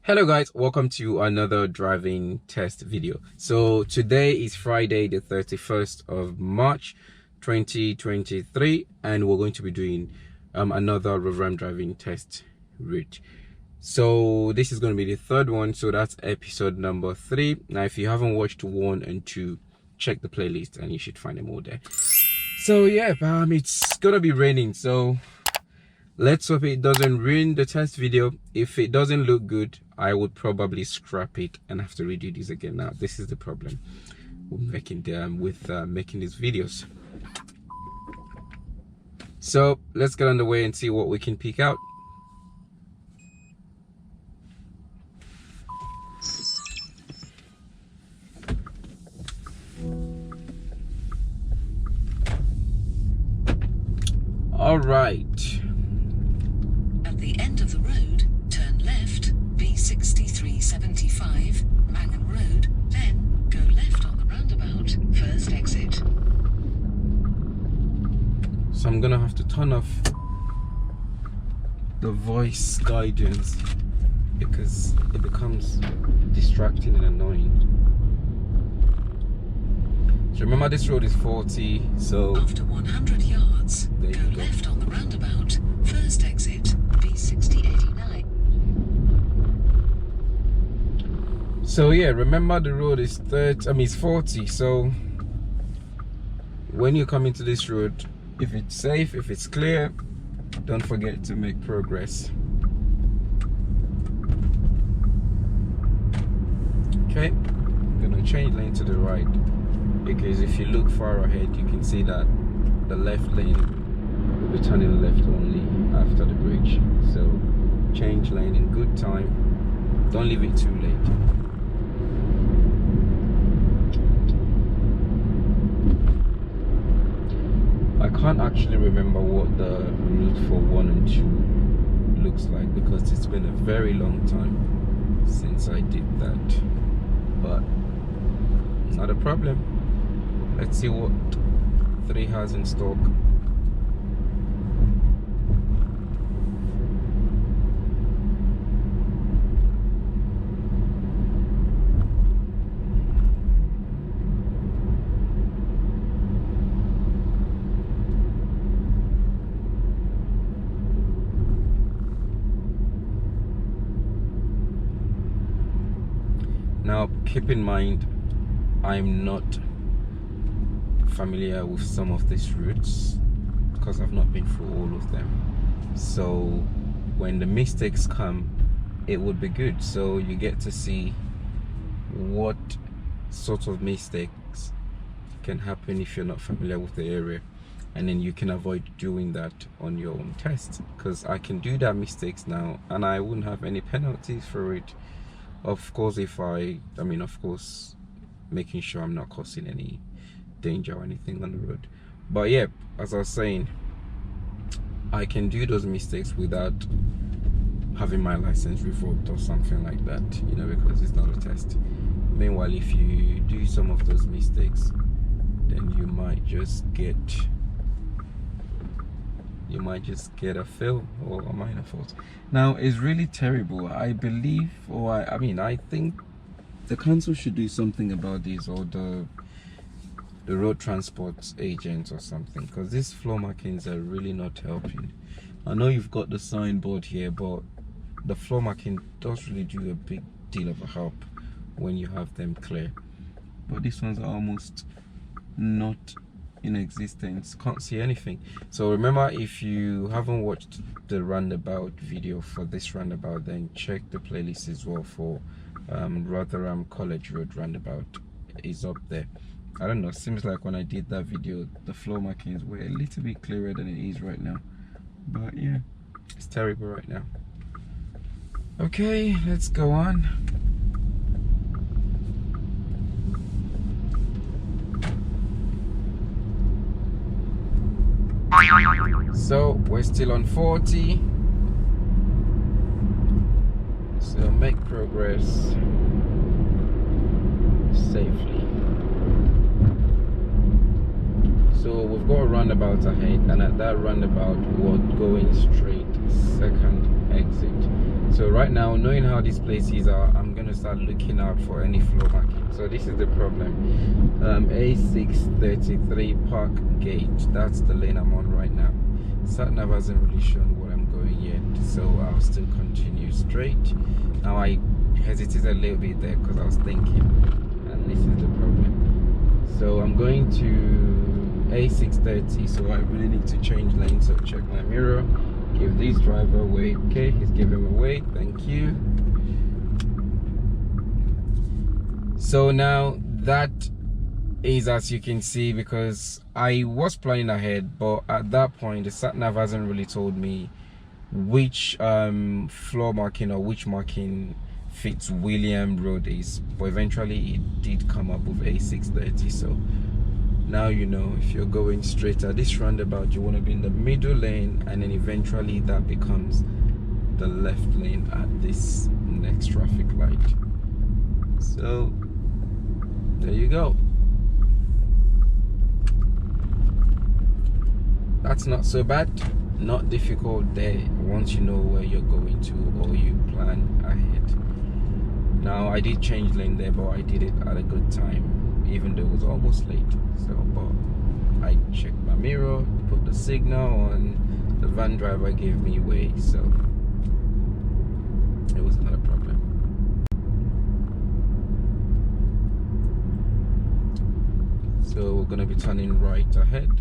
Hello guys, welcome to another driving test video. So today is Friday the 31st of March 2023 and we're going to be doing another Rotherham driving test route. So this is going to be the third one, so that's episode number 3. Now if you haven't watched 1 and 2, check the playlist and you should find them all there. So yeah, it's gonna be raining, so let's hope it doesn't ruin the test video. If it doesn't look good, I would probably scrap it and have to redo this again. Now, this is the problem with making these videos. So let's get on the way and see what we can pick out. All right. At the end of the road, turn left, B6375, Mangan Road, then go left on the roundabout, first exit. So I'm gonna have to turn off the voice guidance because it becomes distracting and annoying. So remember, this road is 40, so After 100 yards, there go you go. left on the roundabout, first exit, B6089. So yeah, remember the road is 40. So when you come into this road, if it's safe, if it's clear, don't forget to make progress. Okay, I'm gonna change lane to the right because if you look far ahead, you can see that the left lane will be turning left only after the bridge. So change lane in good time. Don't leave it too late. I can't actually remember what the route for 1 and 2 looks like because it's been a very long time since I did that, but not a problem. Let's see what 3 has in stock. Now keep in mind, I'm not familiar with some of these routes because I've not been through all of them. So when the mistakes come, it would be good, so you get to see what sort of mistakes can happen if you're not familiar with the area, and then you can avoid doing that on your own test, because I can do that mistakes now and I wouldn't have any penalties for it. Of course, of course, making sure I'm not causing any danger or anything on the road. But yeah, as I was saying, I can do those mistakes without having my license revoked or something like that, because it's not a test. Meanwhile, if you do some of those mistakes, then you might just get a fail or a minor fault. Now, it's really terrible. I believe, I think the council should do something about this, or the road transport agents or something, because these floor markings are really not helping. I know you've got the signboard here, but the floor marking does really do a big deal of a help when you have them clear. But these ones are almost not in existence, can't see anything. So remember, if you haven't watched the roundabout video for this roundabout, then check the playlist as well for Rotherham College Road roundabout. Is up there. I don't know, seems like when I did that video the floor markings were a little bit clearer than it is right now, but yeah, it's terrible right now. Okay, let's go on. So we're still on 40, so make progress safely. So we've got a roundabout ahead, and at that roundabout we're going straight, second exit. So right now, knowing how these places are, I'm gonna start looking out for any floor marking. So this is the problem. A633 Park Gate. That's the lane I'm on right now. Sat-nav hasn't really shown what I'm going yet, so I'll still continue straight. Now I hesitated a little bit there because I was thinking, and this is the problem. So I'm going to A630, so I really need to change lanes. So check my mirror, give this driver away. Okay, he's giving him away, thank you. So now that is, as you can see, because I was planning ahead, but at that point the sat-nav hasn't really told me which floor marking or which marking fits William Road is, but eventually it did come up with A630. So now you know, if you're going straight at this roundabout, you want to be in the middle lane, and then eventually that becomes the left lane at this next traffic light. So there you go. That's not so bad, not difficult there once you know where you're going to or you plan ahead. Now I did change lane there, but I did it at a good time, even though it was almost late. So, but I checked my mirror, put the signal on, the van driver gave me way, so it was not a problem. So we're gonna be turning right ahead.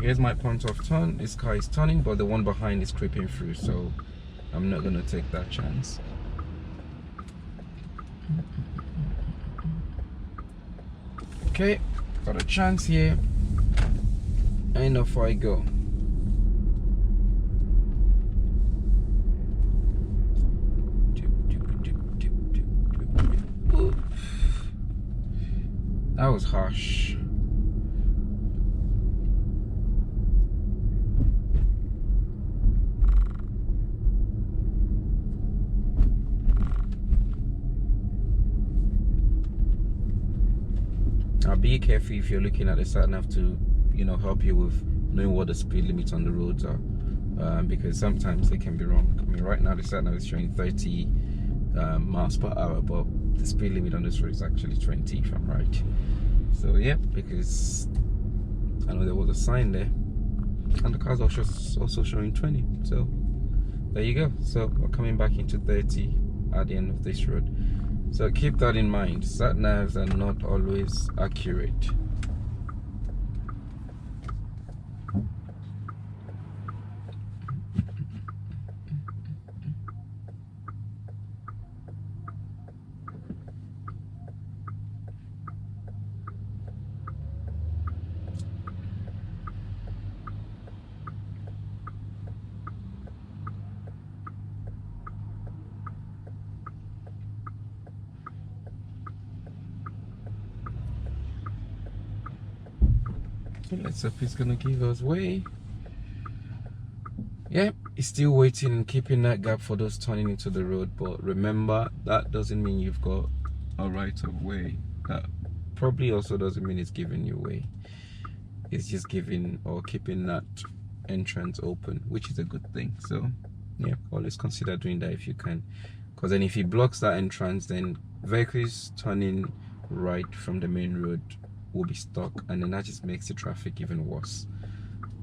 Here's my point of turn. This car is turning, but the one behind is creeping through, so I'm not gonna take that chance. Okay, got a chance here, and off I go. That was harsh. Now be careful if you're looking at the sat-nav to, you know, help you with knowing what the speed limits on the roads are, because sometimes they can be wrong. I mean, right now the sat-nav is showing 30 miles per hour, but the speed limit on this road is actually 20 if I'm right. So yeah, because I know there was a sign there, and the car's also showing 20. So there you go. So we're coming back into 30 at the end of this road. So keep that in mind. Sat-navs are not always accurate. So let's hope he's gonna give us way. Yep, he's still waiting and keeping that gap for those turning into the road. But remember, that doesn't mean you've got a right of way. That probably also doesn't mean it's giving you way. It's just giving or keeping that entrance open, which is a good thing. So yeah, always consider doing that if you can, because then if he blocks that entrance, then vehicles turning right from the main road will be stuck, and then that just makes the traffic even worse.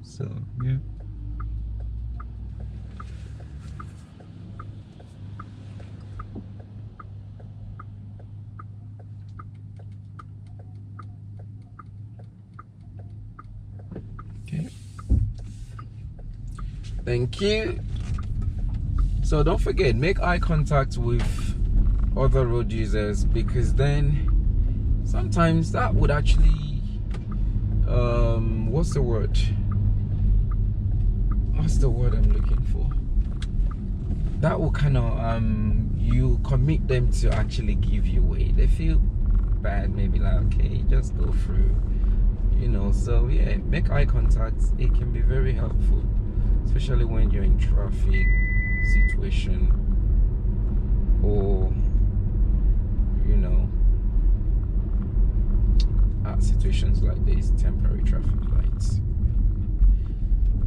So yeah. Okay, thank you. So don't forget, make eye contact with other road users, because then sometimes that would actually what's the word I'm looking for, that will kind of you commit them to actually give you way. They feel bad, maybe like, okay, just go through, you know. So yeah, make eye contact. It can be very helpful, especially when you're in traffic situation, or you know, at situations like this, temporary traffic lights.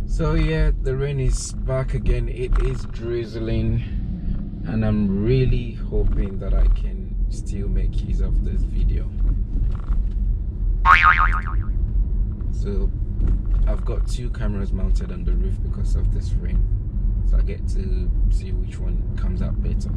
So yeah, the rain is back again. It is drizzling, and I'm really hoping that I can still make use of this video. So I've got 2 cameras mounted on the roof because of this rain, so I get to see which one comes out better.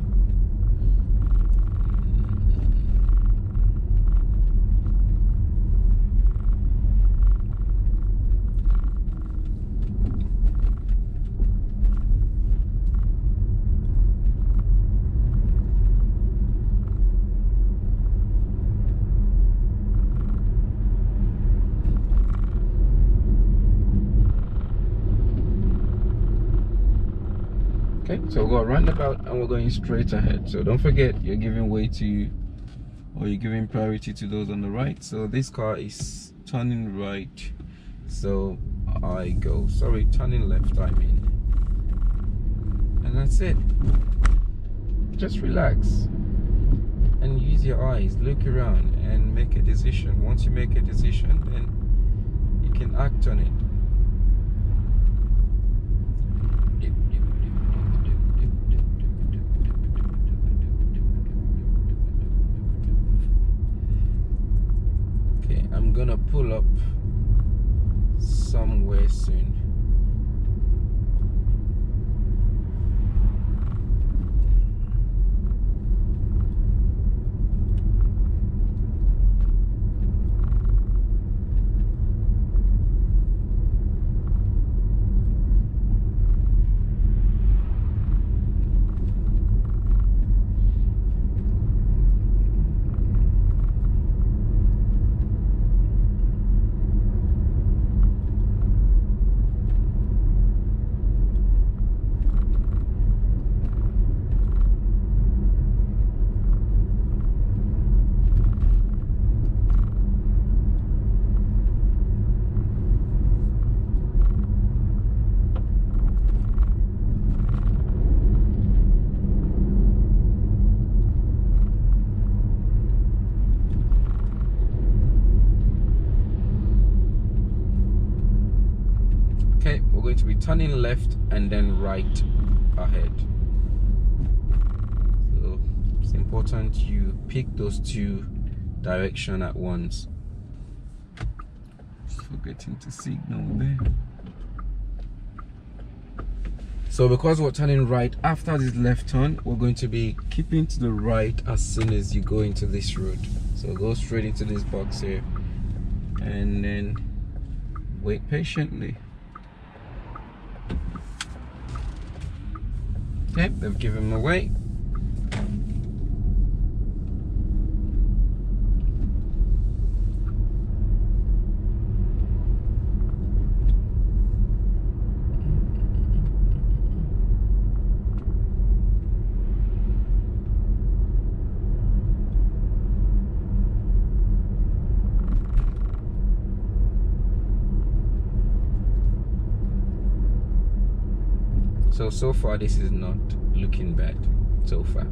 Okay, so we'll go roundabout and we're going straight ahead. So don't forget, you're giving way to, or you're giving priority to those on the right. So this car is turning right, so I go, sorry, turning left, I mean. And that's it. Just relax and use your eyes, look around and make a decision. Once you make a decision, then you can act on it. I'm gonna pull up somewhere soon. Okay, we're going to be turning left and then right ahead. So it's important you pick those 2 directions at once. Just forgetting to signal there. So because we're turning right after this left turn, we're going to be keeping to the right as soon as you go into this road. So go straight into this box here and then wait patiently. Okay, they've given him away. So far this is not looking bad so far.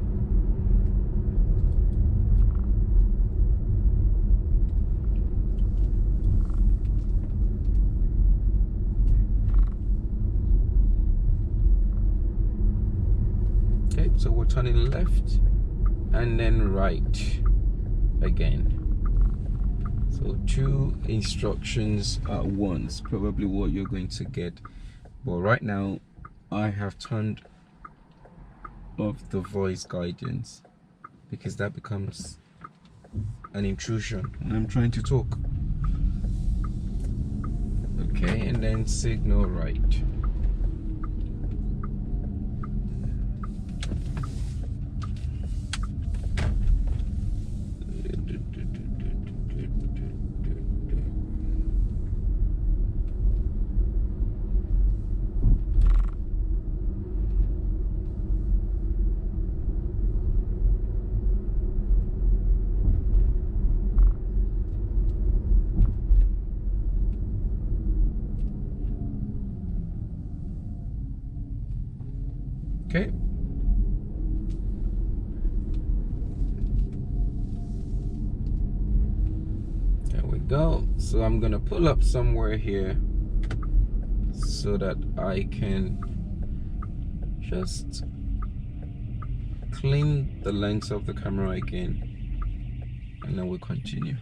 Okay, so we're turning left and then right again. So 2 instructions at once, probably what you're going to get. But right now I have turned off the voice guidance because that becomes an intrusion when I'm trying to talk. Okay, and then signal right. Okay. There we go. So I'm gonna pull up somewhere here so that I can just clean the lens of the camera again, and then we'll continue.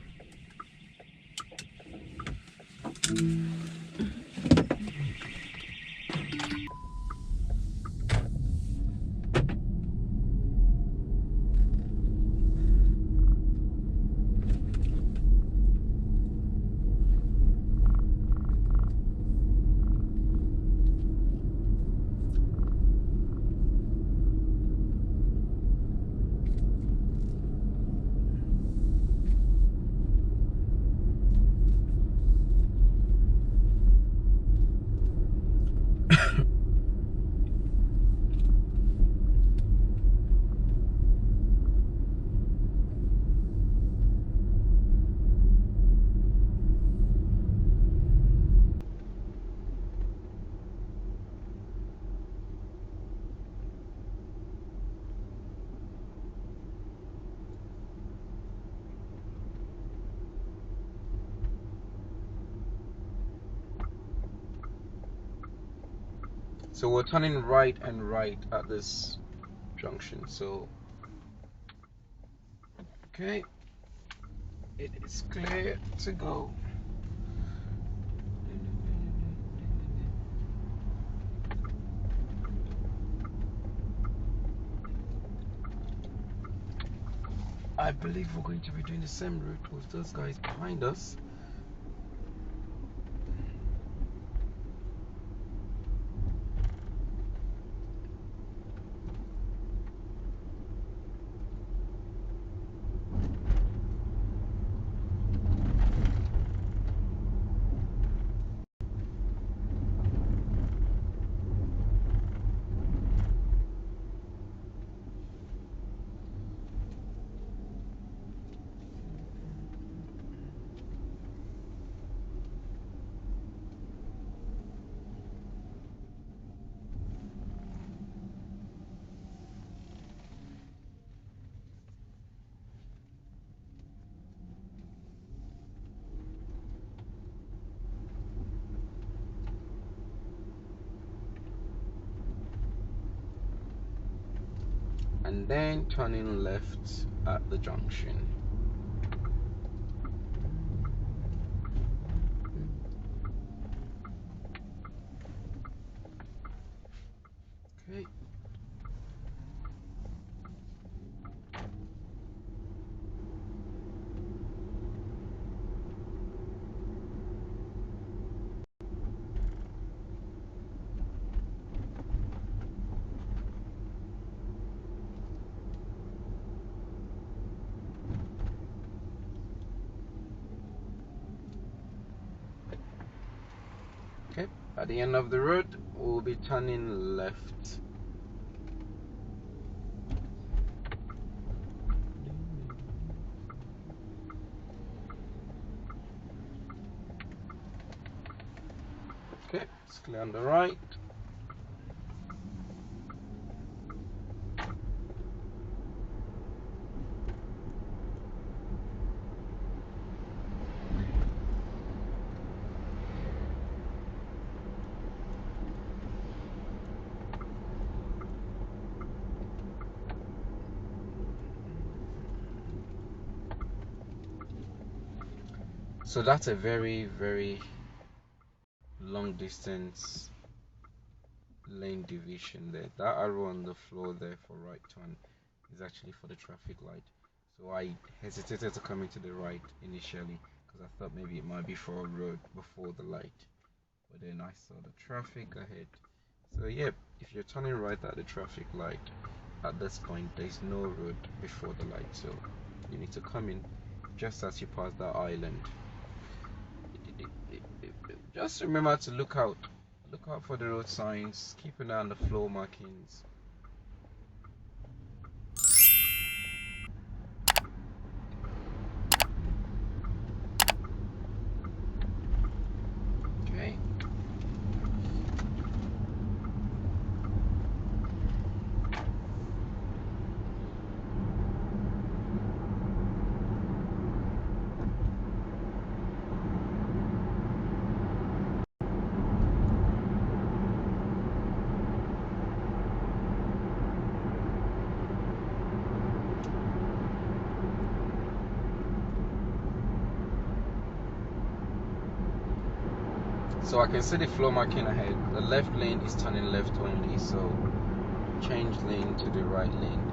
So we're turning right and right at this junction. So, okay, it is clear to go. I believe we're going to be doing the same route with those guys behind us. And then turning left at the junction. Okay. Okay, at the end of the road, we'll be turning left. Okay, it's clear on the right. So that's a very, very long distance lane division there. That arrow on the floor there for right turn is actually for the traffic light. So I hesitated to come into the right initially because I thought maybe it might be for a road before the light. But then I saw the traffic ahead. So yeah, if you're turning right at the traffic light, at this point there's no road before the light. So you need to come in just as you pass that island. Just remember to look out. Look out for the road signs. Keep an eye on the floor markings. Okay. So I can see the flow marking ahead. The left lane is turning left only, so change lane to the right lane.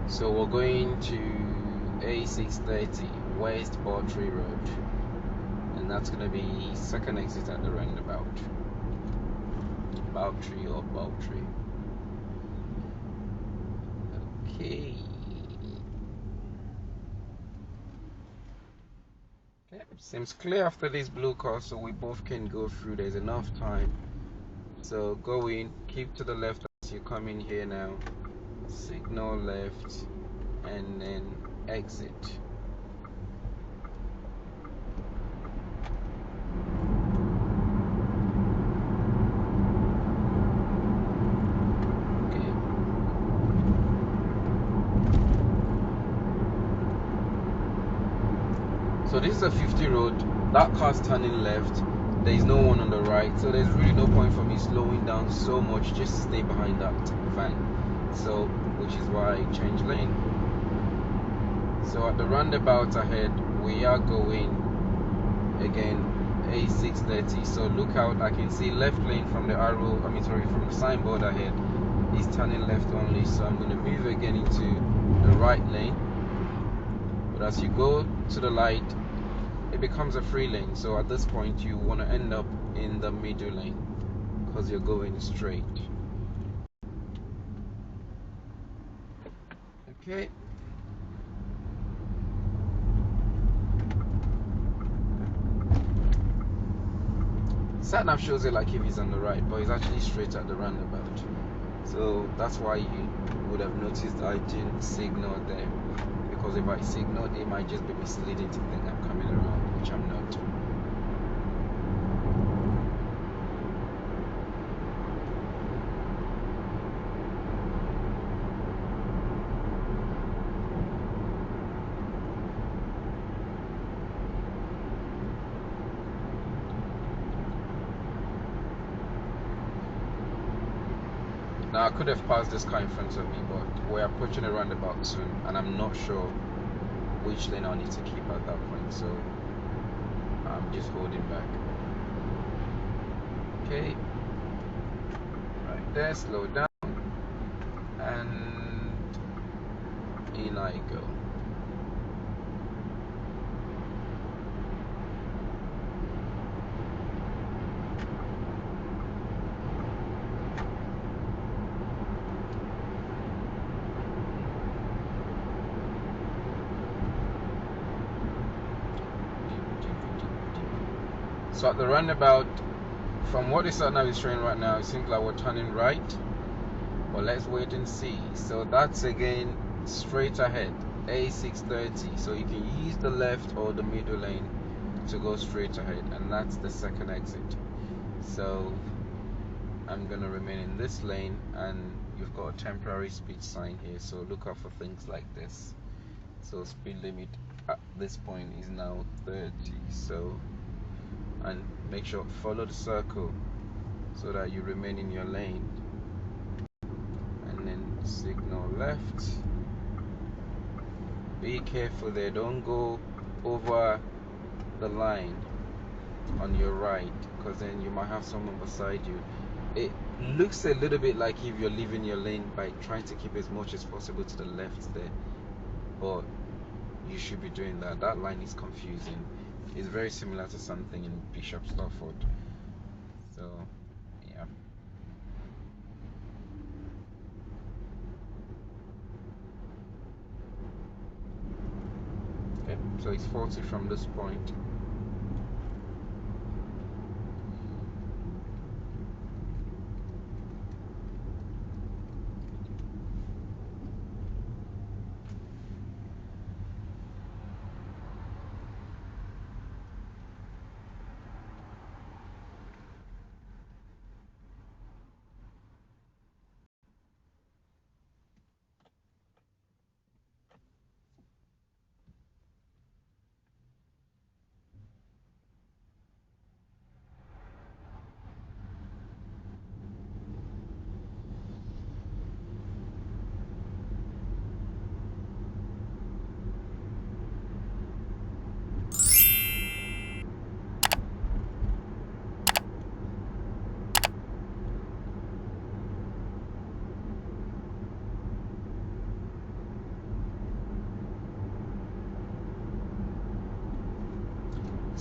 So we're going to A630 West Bawtry Road, and that's going to be second exit at the roundabout. Bawtry or Bawtry. Okay. Okay. Seems clear after this blue car, so we both can go through. There's enough time. So go in, keep to the left as you come in here now. Signal left, and then exit. Okay. So this is a 50 road. That car's turning left. There is no one on the right, so there's really no point for me slowing down so much just to stay behind that van. So, which is why I changed lane. So at the roundabout ahead, we are going again A630. So look out, I can see left lane from the arrow, from the signboard ahead is turning left only. So I'm going to move again into the right lane. But as you go to the light, it becomes a free lane. So at this point, you want to end up in the middle lane because you're going straight. Okay. Satnav shows it like if he's on the right, but he's actually straight at the roundabout. So that's why you would have noticed I didn't signal there, because if I signaled, it might just be misleading to think I'm coming around, which I'm not. Now I could have passed this car in front of me, but we're approaching a roundabout soon, and I'm not sure which lane I need to keep at that point, so I'm just holding back. Okay, right there, slow down, and in I go. So at the roundabout, from what is now is showing right now, it seems like we're turning right, but let's wait and see. So that's again straight ahead, A630. So you can use the left or the middle lane to go straight ahead, and that's the second exit. So I'm gonna remain in this lane, and you've got a temporary speed sign here, so look out for things like this. So speed limit at this point is now 30. So, and make sure follow the circle so that you remain in your lane, and then signal left. Be careful there, don't go over the line on your right, because then you might have someone beside you. It looks a little bit like if you're leaving your lane by trying to keep as much as possible to the left there, but you should be doing that. That line is confusing. It's very similar to something in Bishop Stafford. So yeah. Okay, so it's 40 from this point.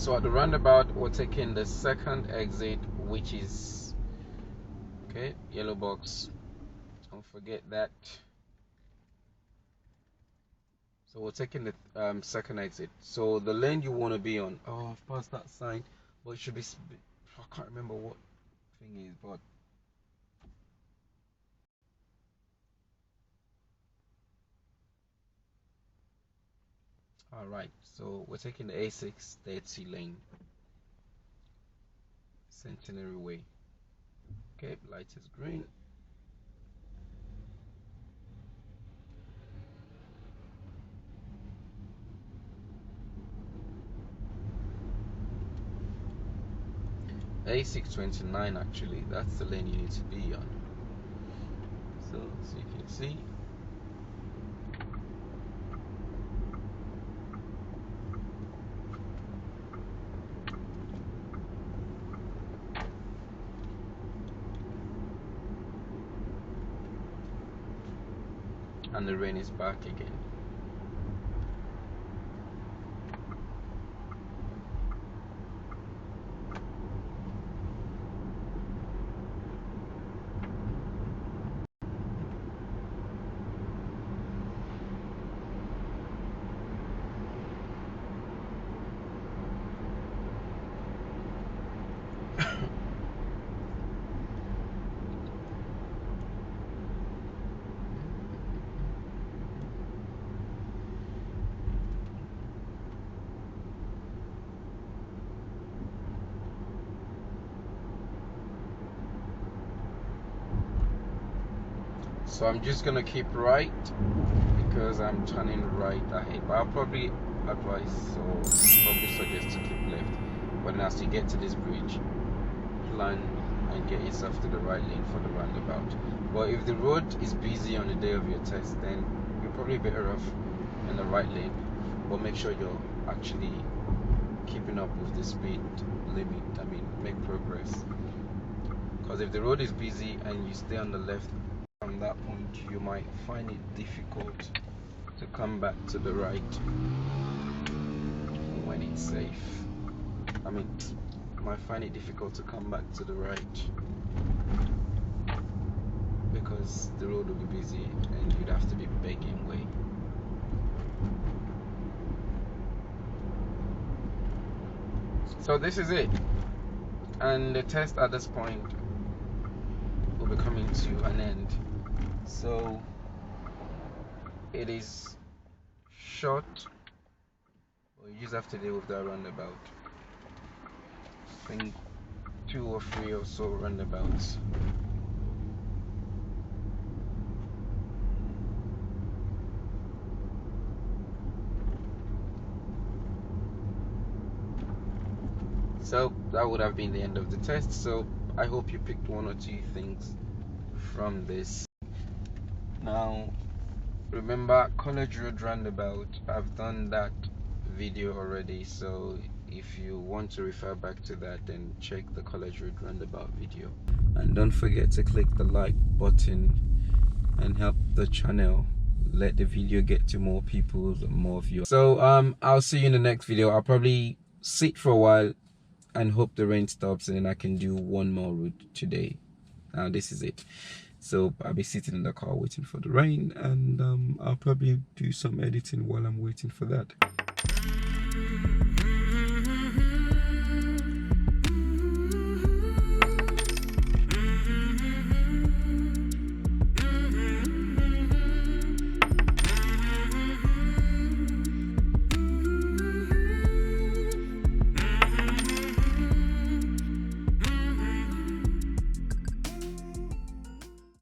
So at the roundabout, we're taking the second exit, which is okay, yellow box. Don't forget that. So we're taking the second exit. So the lane you want to be on. Oh, I've passed that sign, but it should be. I can't remember what thing is, but all right. So we're taking the A630 lane, Centenary Way. Okay, light is green. A629 actually, that's the lane you need to be on. So you can see. And the rain is back again. So I'm just gonna keep right because I'm turning right ahead. But I'll probably advise or probably suggest to keep left. But then as you get to this bridge, plan and get yourself to the right lane for the roundabout. But if the road is busy on the day of your test, then you're probably better off in the right lane. But make sure you're actually keeping up with the speed limit. I mean, make progress. Because if the road is busy and you stay on the left, from that point you might find it difficult to come back to the right when it's safe. I mean, you might find it difficult to come back to the right because the road will be busy and you'd have to be begging way. So this is it, and the test at this point will be coming to an end. So it is short, but you just have to deal with that roundabout. I think 2 or 3 or so roundabouts. So that would have been the end of the test. So I hope you picked 1 or 2 things from this. Now remember, College Road roundabout, I've done that video already, so if you want to refer back to that, then check the College Road roundabout video. And don't forget to click the like button and help the channel let the video get to more people and more viewers. So I'll see you in the next video. I'll probably sit for a while and hope the rain stops, and then I can do 1 more route today. Now this is it. So I'll be sitting in the car waiting for the rain, and I'll probably do some editing while I'm waiting for that.